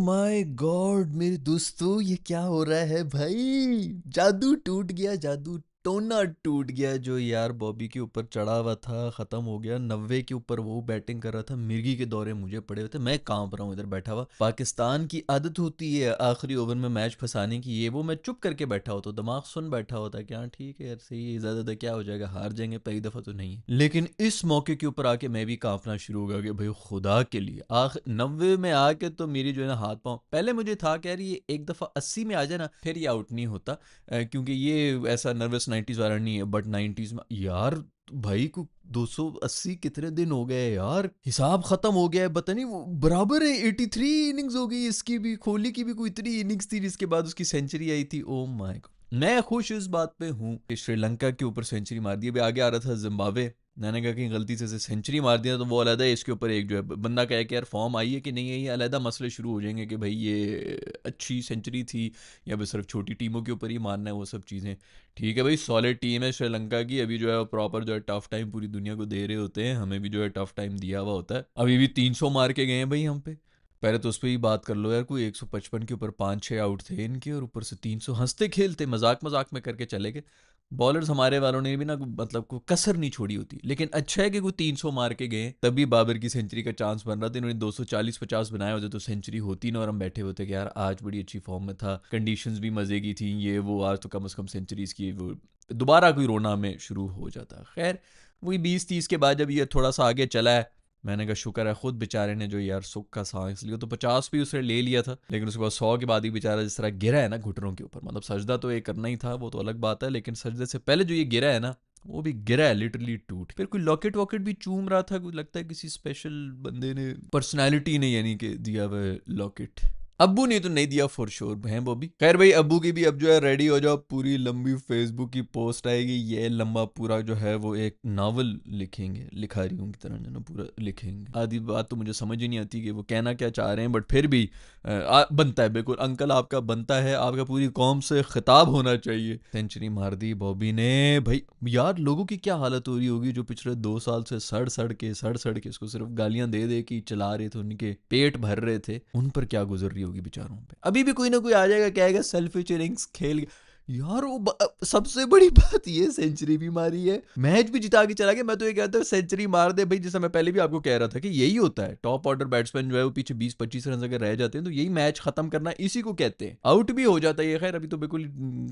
My God मेरे दोस्तों, ये क्या हो रहा है भाई। जादू टूट गया, जादू टोना टूट गया। जो यार बॉबी के ऊपर चढ़ा हुआ था खत्म हो गया। 90 के ऊपर वो बैटिंग कर रहा था, मिर्गी के दौरे मुझे पड़े हुए थे, मैं कांप रहा हूँ इधर बैठा हुआ। पाकिस्तान की आदत होती है आखिरी ओवर में मैच फंसाने की, ये वो मैं चुप करके बैठा होता, दिमाग सुन बैठा होता कि हाँ ठीक है यार सही है, ज्यादा क्या हो जाएगा, हार जाएंगे, पहली दफा तो नहीं है। लेकिन इस मौके के ऊपर आके मैं भी कांपना शुरू हो गया कि भाई खुदा के लिए आखिर 90 में आके तो मेरी जो है ना हाथ पांव, पहले मुझे था कि यार ये एक दफा 80 में आ जाए ना फिर ये आउट नहीं होता, क्योंकि ये ऐसा नर्वस 90s वाला नहीं है। बट 90s में यार भाई को 280 कितने दिन हो गए यार, हिसाब खत्म हो गया है। पता नहीं वो बराबर है, 83 इनिंग्स हो गई इसकी भी, कोहली की भी कोई इतनी इनिंग्स थी जिसके बाद उसकी सेंचुरी आई थी। ओ माय गॉड, मैं खुश इस बात पे हूँ कि श्रीलंका के ऊपर सेंचुरी मार दी। अभी आगे आ रहा था जिम्बाब्वे, मैंने कहा कि गलती से सेंचुरी मार दिया तो वो अलग है, इसके ऊपर एक जो है बंदा कहे कि यार फॉर्म आई है कि नहीं है, ये अलग मसले शुरू हो जाएंगे कि भाई ये अच्छी सेंचुरी थी या बस सिर्फ छोटी टीमों के ऊपर ही मानना है, वो सब चीज़ें। ठीक है भाई, सॉलिड टीम है श्रीलंका की, अभी जो है प्रॉपर जो है टफ टाइम पूरी दुनिया को दे रहे होते हैं, हमें भी जो है टफ टाइम दिया हुआ होता है। अभी भी 300 मार के गए हैं भाई हम पे। पहले तो उस पर ही बात कर लो यार, कोई 155 के ऊपर 5-6 आउट थे इनके, और ऊपर से 300 हंसते खेलते मजाक मजाक में करके चले गए। बॉलर्स हमारे वालों ने भी ना मतलब को कसर नहीं छोड़ी होती। लेकिन अच्छा है कि कोई 300 मार के गए, तभी बाबर की सेंचुरी का चांस बन रहा था। इन्होंने 240-50 बनाए होते तो सेंचुरी होती ना, और हम बैठे होते कि यार आज बड़ी अच्छी फॉर्म में था, कंडीशंस भी मजे की थी, ये वो, आज तो कम से कम सेंचुरीज की वो दोबारा कोई रोना में शुरू हो जाता। खैर वही 20-30 के बाद जब ये थोड़ा सा आगे चला है, मैंने कहा शुक्र है खुद बेचारे ने जो यार सुख का सांस लिया। तो 50 भी उसने ले लिया था, लेकिन उसके बाद 100 के बाद ही बेचारा जिस तरह गिरा है ना घुटनों के ऊपर, मतलब सजदा तो ये करना ही था, वो तो अलग बात है, लेकिन सजदे से पहले जो ये गिरा है ना, वो भी गिरा है लिटरली टूट। फिर कोई लॉकेट वॉकेट भी चूम रहा था, कुछ लगता है किसी स्पेशल बंदे ने, पर्सनैलिटी ने यानी कि दिया हुआ लॉकेट। अब्बू ने तो नहीं दिया फॉर श्योर है बॉबी। खैर भाई अब्बू की भी अब जो है रेडी हो जाओ, पूरी लंबी फेसबुक की पोस्ट आएगी, ये लंबा पूरा जो है वो एक नावल लिखेंगे, लिखारियों की तरह जो ना पूरा लिखेंगे। आधी बात तो मुझे समझ ही नहीं आती कि वो कहना क्या चाह रहे हैं, बट फिर भी बनता है बिल्कुल अंकल, आपका बनता है, आपका पूरी कौम से खिताब होना चाहिए। सेंचुरी मार दी बॉबी ने भाई। यार लोगों की क्या हालत हो रही होगी जो पिछले 2 साल से सड़ सड़ के इसको सिर्फ गालियां दे दे के चला रहे थे, उनके पेट भर रहे थे, उन पर क्या गुजर रही होगी बेचारों पे। अभी भी कोई ना कोई आ जाएगा कहेगा सेल्फिश इनिंग्स खेल। यार वो सबसे बड़ी बात ये सेंचुरी भी मारी है, मैच भी जिता के चला गया। मैं तो ये कहता हूँ सेंचुरी मार दे भाई, जैसा मैं पहले भी आपको कह रहा था कि यही होता है, टॉप ऑर्डर बैट्समैन जो है वो पीछे 20-25 रन अगर रह जाते हैं तो यही मैच खत्म करना, इसी को कहते हैं। आउट भी हो जाता है ये, खैर अभी तो बिल्कुल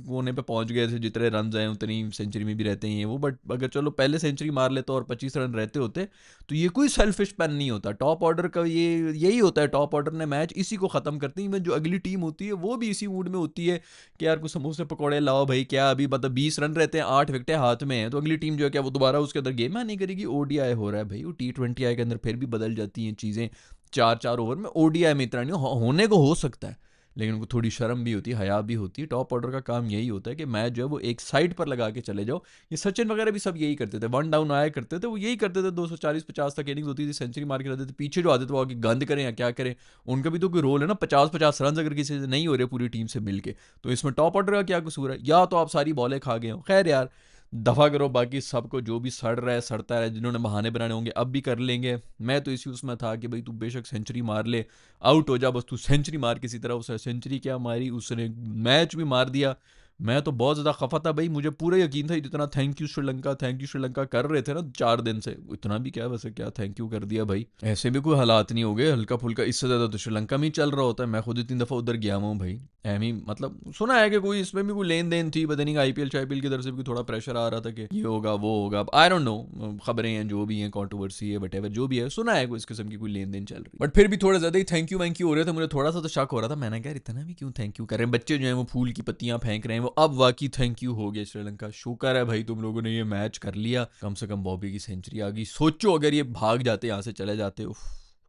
कोने पे पहुंच गए थे, जितने रन आए उतनी सेंचुरी में भी रहते हैं ये वो। बट अगर चलो पहले सेंचुरी मार लेते और 25 रन रहते होते तो ये कोई सेल्फिश पैन नहीं होता। टॉप ऑर्डर का ये यही होता है, टॉप ऑर्डर ने मैच इसी को खत्म करती है। जो अगली टीम होती है वो भी इसी मूड में होती है कि यार कुछ समोसे पकौड़े लाओ भाई, क्या अभी मतलब 20 रन रहते हैं, 8 विकेटें हाथ में है, तो अगली टीम जो है क्या वो दोबारा उसके अंदर गेम नहीं करेगी। ओडीआई हो रहा है भाई, वो T20 के अंदर फिर भी बदल जाती हैं चीज़ें 4-4 ओवर में। ओडीआई में इतना नहीं होने को हो सकता है, लेकिन उनको थोड़ी शर्म भी होती है, हया भी होती है। टॉप ऑर्डर का काम यही होता है कि मैच जो है वो एक साइड पर लगा के चले जाओ। ये सचिन वगैरह भी सब यही करते थे, वन डाउन आया करते थे, वो यही करते थे, 240-50 तक इनिंग्स होती थी, सेंचुरी मार के रहते थे। पीछे जो आते थे वो आगे गंद करें या क्या करें, उनका भी तो कोई रोल है ना। 50-50 रन अगर किसी से नहीं हो रहे पूरी टीम से मिलके, तो इसमें टॉप ऑर्डर का क्या कसूर है? या तो आप सारी बॉलें खा गए हो। खैर यार दफ़ा करो, बाकी सबको जो भी सड़ रहा है सड़ता है, जिन्होंने बहाने बनाने होंगे अब भी कर लेंगे। मैं तो इसी उसमें था कि भाई तू बेशक सेंचुरी मार ले, आउट हो जा, बस तू सेंचुरी मार किसी तरह। उसने सेंचुरी क्या मारी, उसने मैच भी मार दिया। मैं तो बहुत ज़्यादा खफा था भाई, मुझे पूरा यकीन था जितना थैंक यू श्रीलंका कर रहे थे ना 4 दिन से, इतना भी क्या वैसे क्या थैंक यू कर दिया भाई। ऐसे भी कोई हालात नहीं हो गए, हल्का फुल्का इससे ज़्यादा तो श्रीलंका में ही चल रहा होता है। मैं खुद 3 दफ़ा उधर गया हूँ भाई, एमी मतलब सुना है कि कोई इसमें भी कोई लेन देन थी, पता नहीं आईपीएल शाईपीएल की तरफ से भी थोड़ा प्रेशर आ रहा था कि ये होगा वो होगा। आई डोंट नो, खबरें हैं जो भी हैं, कंट्रोवर्सी है वट जो भी है, सुना है कोई इस किस्म की कोई लेन देन चल रही। बट फिर भी थोड़ा ज्यादा ही थैंक यू हो रहे थे, मुझे थोड़ा सा तो शक हो रहा था। मैंने कहा इतना भी क्यों थैंक यू कर रहे हैं, बच्चे जो है वो फूल की पत्तियां फेंक रहे हैं, वो अब वाकई थैंक यू हो गया श्रीलंका। शुक्र है भाई तुम लोगों ने ये मैच कर लिया, कम से कम बॉबी की सेंचुरी आ गई। सोचो अगर ये भाग जाते यहाँ से चले जाते,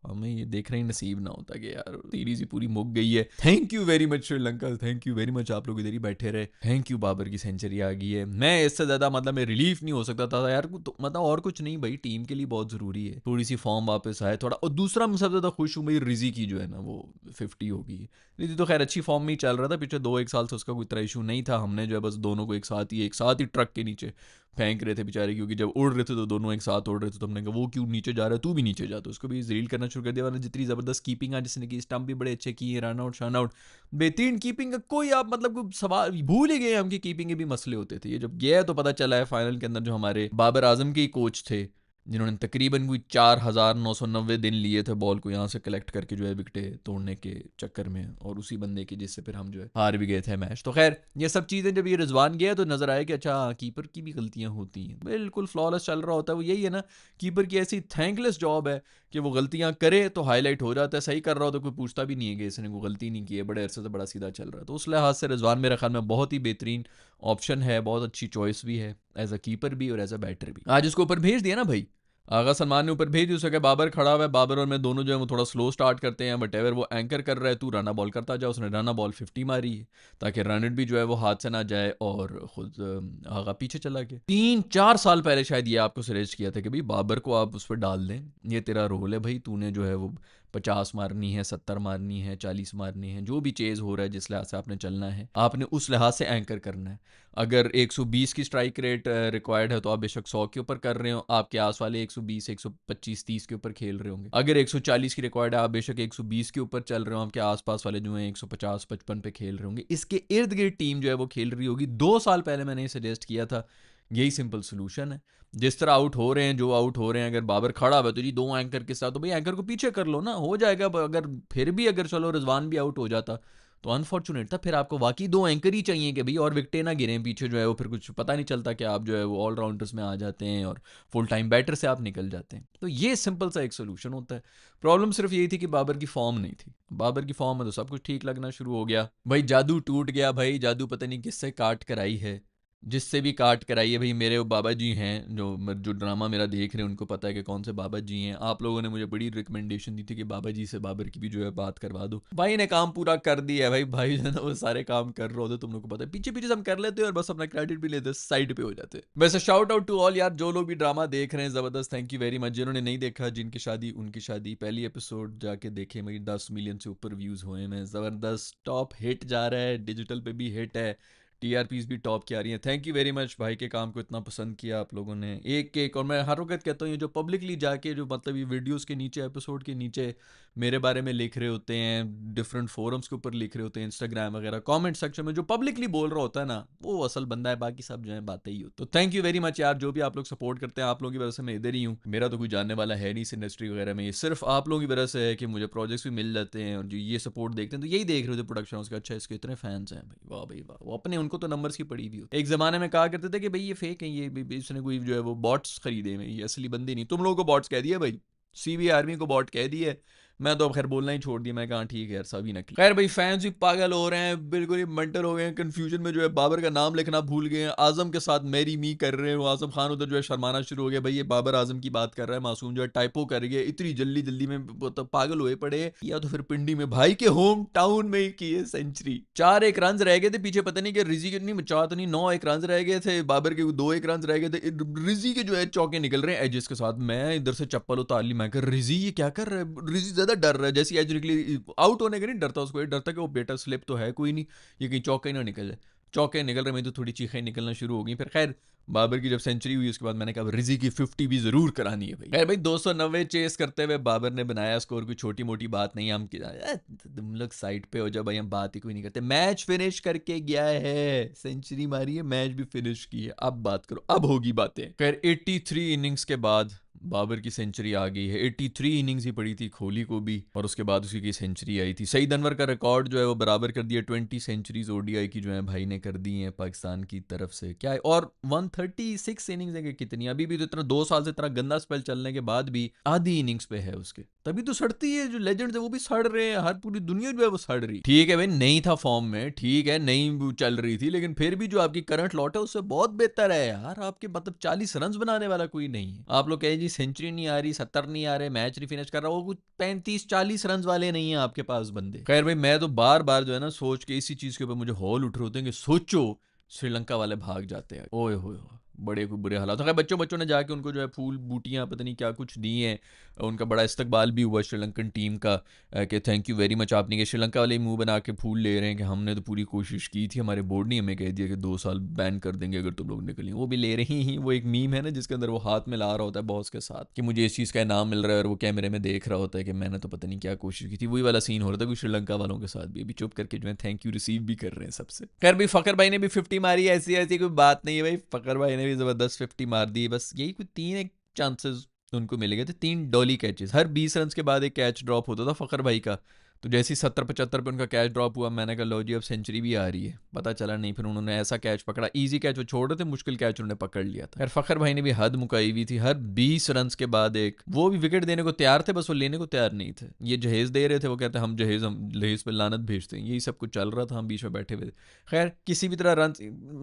हमें ये देखना ही नसीब ना होता कि यार सीरीज ही पूरी मुक गई है। Thank you very much Sri Lanka, thank you very much, आप लोग इधर ही बैठे रहे। थैंक यू बाबर की सेंचुरी आ गई है। मैं इससे ज्यादा मतलब मैं रिलीफ नहीं हो सकता था यार, तो मतलब और कुछ नहीं भाई, टीम के लिए बहुत जरूरी है थोड़ी सी फॉर्म वापस आए थोड़ा। और दूसरा मैं सबसे ज्यादा खुश हूँ भाई रिजी की जो है ना वो 50 हो गई है। रिजी तो खैर अच्छी फॉर्म में ही चल रहा था पिछले 2-1 साल से, उसका कोई इतना इशू नहीं था। हमने जो है बस दोनों को एक साथ ही ट्रक के नीचे फेंक रहे थे बेचारे, क्योंकि जब उड़ रहे थे तो दोनों एक साथ उड़ रहे थे, तो हमने कहा वो क्यों नीचे जा रहा है, तू भी नीचे जा, तो उसको भी जलील करना शुरू कर दिया। वरना जितनी ज़बरदस्त कीपिंग आज जिसने की, स्टंप भी बड़े अच्छे किए, रन आउट शन आउट, बेहतरीन कीपिंग का कोई आप मतलब कोई सवाल भूल ही गए हम कि कीपिंग के भी मसले होते थे। ये जब गया तो पता चला है फाइनल के अंदर जो हमारे बाबर आजम के कोच थे, जिन्होंने तकरीबन कोई 4,990 दिन लिए थे बॉल को यहाँ से कलेक्ट करके जो है विकेटें तोड़ने के चक्कर में, और उसी बंदे की जिससे फिर हम जो है हार भी गए थे मैच। तो खैर ये सब चीज़ें जब ये रिजवान गया तो नज़र आया कि अच्छा कीपर की भी गलतियाँ होती हैं, बिल्कुल फ्लॉलेस चल रहा होता है वो। यही है ना, कीपर की ऐसी थैंकलेस जॉब है कि वो गलतियाँ करे तो हाईलाइट हो जाता है, सही कर रहा हो तो कोई पूछता भी नहीं है कि इसने कोई गलती नहीं की है, बड़े अरसे से बड़ा सीधा चल रहा है। तो उस लिहाज से रिजवान मेरे ख्याल में बहुत ही बेहतरीन ऑप्शन है, बहुत अच्छी चॉइस भी है एज अ कीपर भी और एज अ बैटर भी। आज उसको ऊपर भेज दिया ना भाई, आगा सलमान ने ऊपर भेज दी, उसे कहा बाबर खड़ा हुआ है, बाबर और मैं दोनों जो है वो थोड़ा स्लो स्टार्ट करते हैं, बट एवर वो एंकर कर रहा है, तू रना बॉल करता जा। उसने रना बॉल 50 मारी है ताकि रन रेट भी जो है वो हाथ से ना जाए, और खुद आगा पीछे चला गया। 3-4 साल पहले शायद ये आपको सजेस्ट किया था कि भाई बाबर को आप उस पर डाल दें, ये तेरा रोल है भाई, तूने जो है वो 50 मारनी है, 70 मारनी है, 40 मारनी है, जो भी चेज हो रहा है जिस लिहाज से आपने चलना है, आपने उस लिहाज से एंकर करना है। अगर 120 की स्ट्राइक रेट रिक्वायर्ड है तो आप बेशक 100 के ऊपर कर रहे हो, आपके आस वाले 120, 125, 30 के ऊपर खेल रहे होंगे। अगर 140 की रिक्वायर्ड है आप बेशक 120 के ऊपर चल रहे हो, आपके आसपास वाले जो है 150, 55 पे खेल रहे होंगे। इसके इर्द गिर्द टीम जो है वो खेल रही होगी। 2 साल पहले मैंने ये सजेस्ट किया था, यही सिंपल सोल्यूशन है। जिस तरह आउट हो रहे हैं, जो आउट हो रहे हैं, अगर बाबर खड़ा हुआ तो जी 2 एंकर के साथ, तो भाई एंकर को पीछे कर लो ना, हो जाएगा। अगर फिर भी अगर चलो रिजवान भी आउट हो जाता तो अनफॉर्चुनेट था, फिर आपको वाकई 2 एंकर ही चाहिए कि भाई और विकेटें ना गिरें पीछे जो है वो, फिर कुछ पता नहीं चलता कि आप जो है वो ऑलराउंडर्स में आ जाते हैं और फुल टाइम बैटर से आप निकल जाते हैं। तो ये सिंपल सा एक सोल्यूशन होता है। प्रॉब्लम सिर्फ यही थी कि बाबर की फॉर्म नहीं थी। बाबर की फॉर्म में तो सब कुछ ठीक लगना शुरू हो गया। भाई जादू टूट गया, भाई जादू पता नहीं किससे काट कर आई है, जिससे भी काट कर आई है। भाई मेरे वो बाबा जी हैं जो ड्रामा मेरा देख रहे हैं, उनको पता है कि कौन से बाबा जी हैं। आप लोगों ने मुझे बड़ी रिकमेंडेशन दी थी कि बाबा जी से बाबर की भी जो है बात करवा दो। भाई ने काम पूरा कर दिया है। भाई जो है ना वो सारे काम कर रहे होते, तुम लोग को पता है, पीछे पीछे हम कर लेते हैं और बस अपना क्रेडिट भी लेते, साइड पे हो जाते। वैसे शाउट आउट टू ऑल यार, जो लोग भी ड्रामा देख रहे हैं, जबरदस्त, थैंक यू वेरी मच। जिन्होंने नहीं देखा, जिनकी शादी उनकी शादी, पहली एपिसोड जाके देखे, मेरी 10 मिलियन से ऊपर व्यूज हुए हैं, जबरदस्त टॉप हिट जा रहा है, डिजिटल पे भी हिट है, टीआरपीज भी टॉप की आ रही हैं। थैंक यू वेरी मच, भाई के काम को इतना पसंद किया आप लोगों ने, एक एक। और मैं हर वक्त कहता हूँ, ये जो पब्लिकली जाके जो मतलब ये वीडियोस के नीचे, एपिसोड के नीचे मेरे बारे में लिख रहे होते हैं, डिफरेंट फोरम्स के ऊपर लिख रहे होते हैं, इंस्टाग्राम वगैरह कमेंट सेक्शन में जो पब्लिकली बोल रहा होता है ना, वो असल बंदा है, बाकी सब जो है बातें ही हो। तो थैंक यू वेरी मच यार, जो भी आप लोग सपोर्ट करते हैं, आप लोगों की वजह से मैं इधर ही हूँ। मेरा तो कोई जानने वाला है नहीं इस इंडस्ट्री वगैरह में, ये सिर्फ आप लोगों की वजह से है कि मुझे प्रोजेक्ट्स भी मिल जाते हैं, और जो ये सपोर्ट देखते हैं तो यही देख रहे होते प्रोडक्शन हाउस का, अच्छा इसके इतने फैंस हैं भाई, वाह भाई वाह। वो अपने उनको तो नंबर्स की पड़ी भी होती। एक जमाने में कहा करते थे कि भाई ये फेक है, ये इसने कोई जो है वो बॉट्स खरीदे हैं, ये असली बंदे नहीं। तुम लोगों को बॉट्स कह दिया भाई, सीबी आर्मी को बॉट कह दिया। मैं तो खैर बोलना ही छोड़ दिया, मैं कहा ठीक है यार सभी नकली। खैर भाई फैंस भी पागल हो रहे हैं, बिल्कुल ही मंटर हो गए हैं, कंफ्यूजन में जो है बाबर का नाम लिखना भूल गए हैं, आजम के साथ मैरी मी कर रहे हैं। वो आजम खान उधर जो है शर्माना शुरू हो गया, भाई ये बाबर आजम की बात कर रहा है, मासूम जो है टाइपो कर गया इतनी जल्दी जल्दी में, तो पागल हुए पड़े। या तो फिर पिंडी में भाई के होम टाउन में ही की है सेंचुरी। 4-1 रन रह गए थे पीछे, पता नहीं कि रिजी के नहीं, 4 तो नहीं 9-1 रन रह गए थे, बाबर के 2-1 रन रह गए थे। रिजी के जो है चौके निकल रहे हैं एजेस के साथ। मैं इधर से चप्पल उतार ली, मैं कर रिजी ये क्या कर रहा है, रिजी ज्यादा डर रहा है, जैसी निकली आउट होने का नहीं डरता उसको, ये डरता कि वो बेटा स्लिप तो है कोई नहीं, ये कहीं चौके ही ना निकल जाए। चौके निकल रहे में तो थोड़ी चीखें निकलना शुरू हो गई। फिर खैर बाबर की जब सेंचुरी हुई उसके बाद मैंने कहा रिजी की 50 भी जरूर करानी है भाई। खैर भाई 290 चेस करते हुए बाबर ने बनाया स्कोर, कोई छोटी मोटी बात नहीं। हम तुम लोग साइड पे हो जाओ भाई, हम बात ही कोई नहीं करते। मैच फिनिश करके गया है, सेंचुरी मारी है, मैच भी फिनिश की है, अब बात करो, अब होगी बातें। खैर 83 इनिंग्स के बाद बाबर की सेंचुरी आ गई है। 83 इनिंग्स ही पड़ी थी कोहली को भी, और उसके बाद उसी की सेंचुरी आई थी। सईद अनवर का रिकॉर्ड जो है वो बराबर कर दिया, 20 सेंचुरीज ओडीआई की जो है भाई ने कर दी हैं पाकिस्तान की तरफ से। क्या है, और 136 इनिंग्स है कितनी, अभी भी तो इतना 2 साल से इतना गंदा स्पेल चलने के बाद भी आधी इनिंग्स पे है उसके, तभी तो सड़ती है। जो लेजेंड्स है वो भी सड़ रहे हैं, हर पूरी दुनिया जो है वो सड़ रही। ठीक है भाई नहीं था फॉर्म में, ठीक है नहीं चल रही थी, लेकिन फिर भी जो आपकी करंट लॉट है उससे बहुत बेहतर है यार। आपके मतलब 40 रन बनाने वाला कोई नहीं है। आप लोग कहे जी सेंचुरी नहीं आ रही, 70 नहीं आ रहे, मैच नहीं फिनिश कर रहा, वो कुछ 35-40 रन वाले नहीं है आपके पास बंदे। खैर भाई मैं तो बार बार जो है ना सोच के इसी चीज के ऊपर मुझे हॉल उठ रहे होते हैं कि सोचो श्रीलंका वाले भाग जाते हैं, ओए होए बड़े बुरे हालात। खैर बच्चों बच्चों ने जाके उनको जो है फूल बूटियाँ पता नहीं क्या कुछ दी हैं। उनका बड़ा इस्तकबाल भी हुआ श्रीलंकन टीम का, कि थैंक यू वेरी मच आपने, कि श्रीलंका वाले मुंह बना के फूल ले रहे हैं कि हमने तो पूरी कोशिश की थी, हमारे बोर्ड ने हमें कह दिया कि 2 साल बैन कर देंगे अगर तुम लोग निकलें। वो भी ले रही ही। वो एक मीम है ना जिसके अंदर वो हाथ में ला रहा होता है बॉस के साथ कि मुझे इस चीज़ का इनाम मिल रहा है, और वो कैमरे में देख रहा होता है कि मैंने तो पता नहीं क्या कोशिश की थी। वही वाला सीन हो रहा था कुछ श्रीलंका वालों के साथ भी। अभी चुप करके जो है थैंक यू रिसीव भी कर रहे हैं सबसे। खैर भाई फ़खर भाई ने भी 50 मारी, ऐसी ऐसी कोई बात नहीं है भाई। फ़खर भाई ने भी ज़बरदस्त 50 मार दी। बस यही कोई 3 एक चांसेस उनको मिले गए थे, 3 डॉली कैचेस। हर 20 रन के बाद एक कैच ड्रॉप होता था फ़खर भाई का। तो जैसे ही 70-75 पे उनका कैच ड्रॉप हुआ, मैंने कहा लो जी अब सेंचुरी भी आ रही है। पता चला नहीं, फिर उन्होंने ऐसा कैच पकड़ा, इजी कैच वो छोड़ रहे थे, मुश्किल कैच उन्होंने पकड़ लिया था। यार फ़खर भाई ने भी हद मुकाई हुई थी। हर 20 रन के बाद एक, वो भी विकेट देने को तैयार थे, बस वो लेने को तैयार नहीं थे। ये जहेज दे रहे थे, वो कहते हम जहेज पे लानत भेजते हैं। यही सब कुछ चल रहा था, हम बीच में बैठे हुए थे। खैर किसी भी तरह रन,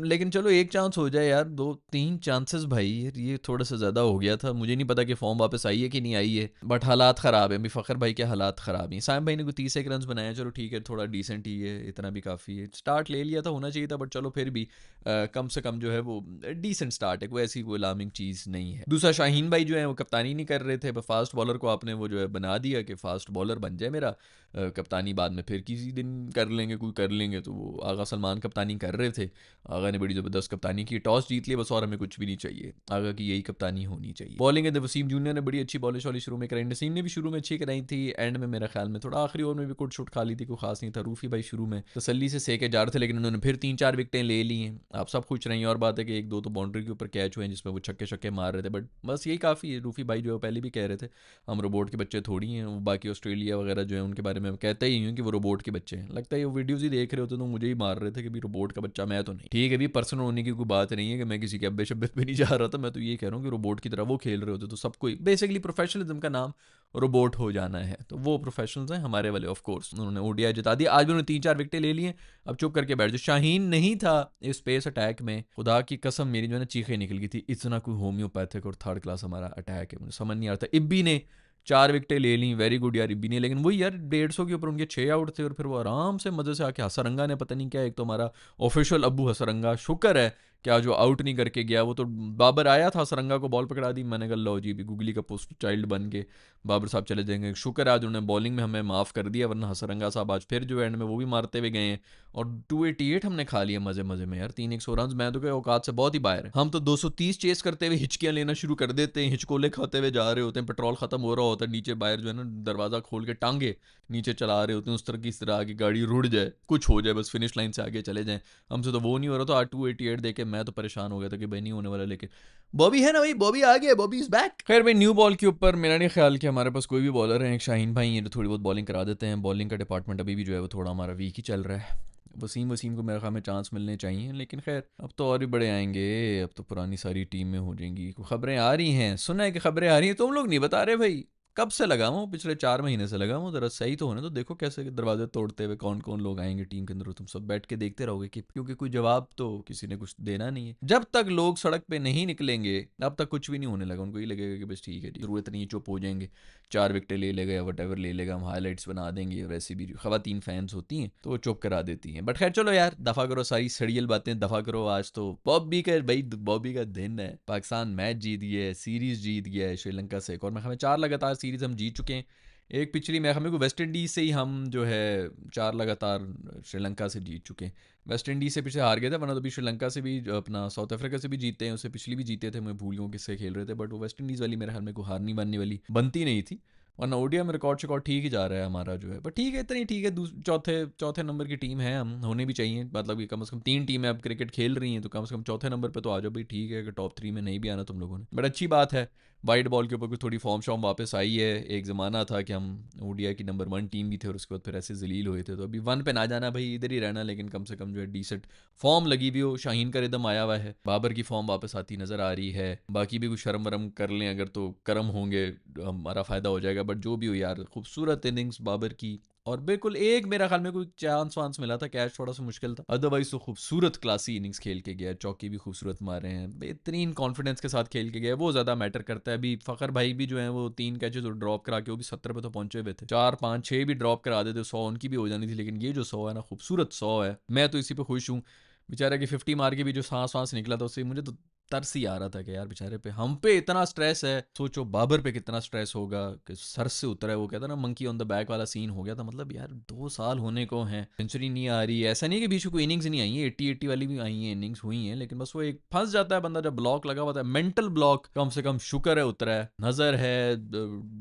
लेकिन चलो एक चांस हो जाए यार, 2-3 चांसेस भाई, ये थोड़ा सा ज़्यादा हो गया था। मुझे नहीं पता कि फॉर्म वापस आई है कि नहीं आई है, बट हालात ख़राब है अभी। फ़खर भाई के हालात ख़राब हैं। साइम भाई ने कोई 30 एक रन बनाया, चलो ठीक है, थोड़ा डिसेंट ही है, इतना भी काफ़ी है। स्टार्ट ले लिया था, होना चाहिए था, बट चलो फिर भी कम से कम जो है वो डिसेंट स्टार्ट है, कोई ऐसी कोई अलार्मिंग चीज़ नहीं है। दूसरा शाहीन भाई जो है वो कप्तानी नहीं कर रहे थे। फास्ट बॉलर को आपने वो जो है बना दिया कि फास्ट बॉलर बन जाए मेरा, कप्तानी बाद में फिर किसी दिन कर लेंगे, कोई कर लेंगे। तो वो आगा सलमान कप्तानी कर रहे थे, आगा ने बड़ी ज़बरदस्त कप्तानी की, टॉस जीत लिया बस, और हमें कुछ भी नहीं चाहिए, आगा की यही कप्तानी होनी चाहिए। बॉलिंग है वसीम जूनियर ने बड़ी अच्छी बॉलिंग शॉली शुरू में कराई, नसीम ने भी शुरू में अच्छी कराई थी, एंड में मेरा ख्याल में थोड़ा आखिरी ओवर में भी कुछ शूट खा ली थी, कोई खास नहीं था। रूफी भाई शुरू में तसल्ली से सेके जा रहे थे, लेकिन उन्होंने फिर 3-4 विकेटें ले ली हैं। आप सब खुश रही। और बात है कि 1-2 तो बाउंड्री के ऊपर कैच हुए हैं जिसमें वो छक्के छक्के मार रहे थे, बट बस यही काफ़ी है। रूफी भाई जो है पहले भी कह रहे थे हम रोबोट के बच्चे थोड़ी हैं, वो बाकी ऑस्ट्रेलिया वगैरह जो है उनके बारे में हम कहते ही हूँ कि वो रोबोट के बच्चे हैं। लगता है वो वीडियोज़ ही देख रहे होते तो मुझे ही मार रहे थे कि भी रोबोट का बच्चा मैं तो नहीं। ठीक है भी, पर्सनल होने की कोई बात नहीं है कि मैं किसी के अब्बे शब्बे पे नहीं जा रहा था, मैं तो ये कह रहा हूँ कि रोबोट की तरह वो खेल रहे होते तो सबको बेसिकली प्रोफेशनलिज्म का नाम रोबोट हो जाना है। तो वो प्रोफेशनल्स हैं हमारे वाले, ऑफ कोर्स उन्होंने ओडीआई जिता दी। आज भी उन्होंने 3-4 विकेटें ले ली हैं। अब चुप करके बैठ जाओ। शाहीन नहीं था इस पेस अटैक में, खुदा की कसम मेरी जो है ना चीखें निकल गई थी, इतना कोई होम्योपैथिक और थर्ड क्लास हमारा अटैक है, मुझे समझ नहीं आता। इब्बी ने 4 विकेटें ले ली, वेरी गुड यार इब्बी ने, लेकिन वही यार 150 के ऊपर उनके 6 आउट थे, और फिर वो आराम से मज़े से आके हसरंगा ने पता नहीं क्या, एक तो हमारा ऑफिशियल अब्बू हसरंगा, शुक्र है क्या जो आउट नहीं करके गया। वो तो बाबर आया था, हसरंगा को बॉल पकड़ा दी, मैंने कहा लो जी भी गुगली का पोस्ट चाइल्ड बन के बाबर साहब चले जाएंगे। शुक्र आज उन्होंने बॉलिंग में हमें माफ़ कर दिया, वरना हसरंगा साहब आज फिर जो एंड में वो भी मारते हुए गए हैं। और 288 हमने खा लिया मजे मजे में यार, 3-100 रन, मैं तो क्या औकात से बहुत ही बाहर है। हम तो 230 चेस करते हुए हिचकियां लेना शुरू कर देते हैं, हिचकोले खाते हुए जा रहे होते हैं, पेट्रोल खत्म हो रहा होता है, नीचे बाहर जो है ना दरवाजा खोल के टांगे नीचे चला रहे होते हैं, उस तरह की इस तरह आगे गाड़ी रुड़ जाए, कुछ हो जाए, बस फिनिश लाइन से आगे चले जाएं। हमसे तो वो नहीं हो रहा था। 288 देके मैं तो परेशान हो गया था कि भाई नहीं होने वाला, लेकिन बॉबी है ना भाई, बॉबी आ गया, बॉबी इज बैक। खैर भाई न्यू बॉल के ऊपर मेरा नहीं ख्याल कि हमारे पास कोई भी बॉलर है। एक शाहीन भाई ये थोड़ी बहुत बॉलिंग करा देते हैं। बॉलिंग का डिपार्टमेंट अभी भी जो है वो थोड़ा हमारा वीक ही चल रहा है। वसीम वसीम को मेरे ख्याल में चांस मिलने चाहिए, लेकिन खैर अब तो और भी बड़े आएंगे, अब तो पुरानी सारी टीम में हो जाएंगी। खबरें आ रही हैं, सुना है कि खबरें आ रही हैं, तुम लोग नहीं बता रहे भाई। कब से लगा हूँ, पिछले 4 महीने से लगा हूँ। ज़रा सही तो होने तो देखो कैसे दरवाजे तोड़ते हुए कौन कौन लोग आएंगे टीम के अंदर, तुम सब बैठ के देखते रहोगे कि, क्योंकि कोई जवाब तो किसी ने कुछ देना नहीं है। जब तक लोग सड़क पे नहीं निकलेंगे तब तक कुछ भी नहीं होने लगा। उनको ये लगेगा कि बस ठीक है जी, जरूरत नहीं, चुप हो जाएंगे, 4 विकेटें ले लेगा या वट एवर ले लेगा, हम हाईलाइट्स बना देंगे। वैसे भी खवातीन फैंस होती हैं तो वो चुप करा देती हैं। बट खैर चलो यार, दफ़ा करो सारी सड़ियल बातें, दफ़ा करो। आज तो बॉबी का भाई, बॉबी का दिन है। पाकिस्तान मैच जीत गया है, सीरीज़ जीत गया है श्रीलंका से, और मैं हमें 4 लगातार सीरीज़ हम जीत चुके हैं। एक पिछली मैं हमें को वेस्ट इंडीज़ से ही हम जो है 4 लगातार श्रीलंका से जीत चुके हैं। वेस्ट इंडीज़ से पीछे हार गए थे, वरना तो भी श्रीलंका से भी अपना साउथ अफ्रीका से भी जीते हैं, उससे पिछली भी जीते थे। मैं भूल गया किससे खेल रहे थे, बट वो वेस्ट इंडीज़ वाली मेरे ख्याल में को हार नहीं बनने वाली बनती नहीं थी, वरना ओडिया में रिकॉर्ड शिकॉर्ड ठीक ही जा रहा है हमारा जो है। बट ठीक है, इतनी ठीक है, चौथे चौथे नंबर की टीम है, हम होने भी चाहिए। मतलब कि कम से कम 3 टीमें अब क्रिकेट खेल रही हैं, तो कम से कम चौथे नंबर पे तो आ जाओ भाई। ठीक है कि टॉप 3 में नहीं भी आना तुम लोगों ने, बट अच्छी बात है। वाइट बॉल के ऊपर कोई थोड़ी फॉर्म शॉर्म वापस आई है। एक ज़माना था कि हम ओडीआई की नंबर 1 टीम भी थे, और उसके बाद फिर ऐसे जलील हुए थे। तो अभी 1 पे ना जाना भाई, इधर ही रहना, लेकिन कम से कम जो है डिसेंट फॉर्म लगी हुई हो। शाहीन का रिदम आया हुआ है, बाबर की फॉर्म वापस आती नज़र आ रही है। बाकी भी कुछ शर्म वरम कर लें अगर तो करम होंगे, हमारा फ़ायदा हो जाएगा। बट जो भी हो यार, खूबसूरत इनिंग्स बाबर की, और बिल्कुल एक मेरा ख्याल में कोई चांस वांस मिला था, कैच थोड़ा सा मुश्किल था, अदरवाइज तो खूबसूरत क्लासी इनिंग्स खेल के गया। चौकी भी खूबसूरत मारे हैं, बेहतरीन कॉन्फिडेंस के साथ खेल के गया, वो ज़्यादा मैटर करता है। अभी फ़खर भाई भी जो है वो 3 कैचेस और ड्रॉप करा के वो भी 70 पे तो पहुंचे हुए थे। 4-5-6 भी ड्रॉप करा देते 100 उनकी भी हो जानी थी, लेकिन ये जो 100 है ना, खूबसूरत 100 है। मैं तो इसी पे खुश हूँ। बेचारा कि 50 मार के भी जो सांस वांस निकला था उससे मुझे तो तरस ही आ रहा था कि यार बेचारे पे, हम पे इतना स्ट्रेस है, सोचो बाबर पे कितना स्ट्रेस होगा कि सर से उतरा है। वो कहता ना मंकी ऑन द बैक वाला सीन हो गया था। मतलब यार 2 साल होने को हैं, सेंचुरी नहीं आ रही है। ऐसा नहीं है कि बीच में कोई इनिंग्स नहीं आई है, 80-80 वाली भी आई है, इनिंग्स हुई हैं, लेकिन बस वो एक फंस जाता है बंदा जब ब्लॉक लगा हुआ था। मेंटल ब्लॉक कम से कम शुक्र है उतरा है, नजर है,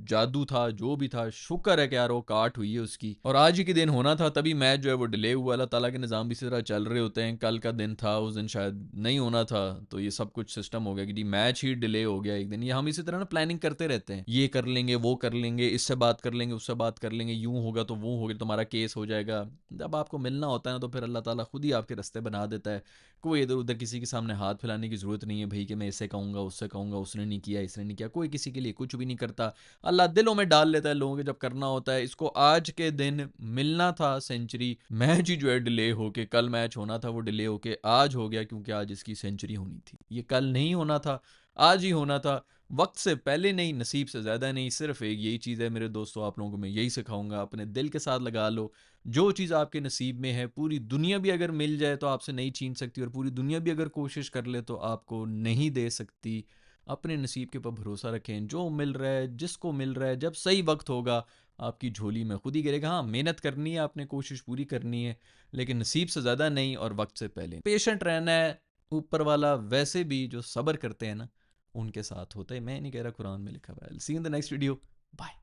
जादू था, जो भी था, शुक्र है कि यार वो काट हुई है उसकी। और आज ही के दिन होना था, तभी मैच जो है वो डिले हुआ। अल्लाह ताला के निज़ाम भी इसी तरह चल रहे होते हैं। कल का दिन था, उस दिन शायद नहीं होना था, तो ये सब कुछ सिस्टम हो गया कि जी मैच ही डिले हो गया एक दिन। ये हम इसी तरह ना प्लानिंग करते रहते हैं, ये कर लेंगे, वो कर लेंगे, इससे बात कर लेंगे, उससे बात कर लेंगे, यूं होगा तो वो होगा, तुम्हारा केस हो जाएगा। जब आपको मिलना होता है ना, तो फिर अल्लाह ताला खुद ही आपके रास्ते बना देता है। कोई इधर उधर किसी के सामने हाथ फैलाने की ज़रूरत नहीं है भाई, कि मैं इससे कहूँगा, उससे कहूँगा, उसने नहीं किया, इसने नहीं किया। कोई किसी के लिए कुछ भी नहीं करता। अल्लाह दिलों में डाल लेता है लोगों के जब करना होता है। इसको आज के दिन मिलना था सेंचुरी, मैच ही जो है डिले होके, कल मैच होना था वो डिले होके आज हो गया, क्योंकि आज इसकी सेंचुरी होनी थी। ये कल नहीं होना था, आज ही होना था। वक्त से पहले नहीं, नसीब से ज़्यादा नहीं। सिर्फ एक यही चीज़ है मेरे दोस्तों, आप लोगों को मैं यही सिखाऊंगा, अपने दिल के साथ लगा लो। जो चीज़ आपके नसीब में है, पूरी दुनिया भी अगर मिल जाए तो आपसे नहीं छीन सकती, और पूरी दुनिया भी अगर कोशिश कर ले तो आपको नहीं दे सकती। अपने नसीब के ऊपर भरोसा रखें, जो मिल रहा है, जिसको मिल रहा है, जब सही वक्त होगा आपकी झोली में खुद ही गिरेगा। हाँ, मेहनत करनी है, आपने कोशिश पूरी करनी है, लेकिन नसीब से ज़्यादा नहीं और वक्त से पहले पेशेंट रहना है। ऊपर वाला वैसे भी जो सब्र करते हैं ना, उनके साथ होता है। मैं नहीं कह रहा, कुरान में लिखा हुआ है। See in the next video, bye.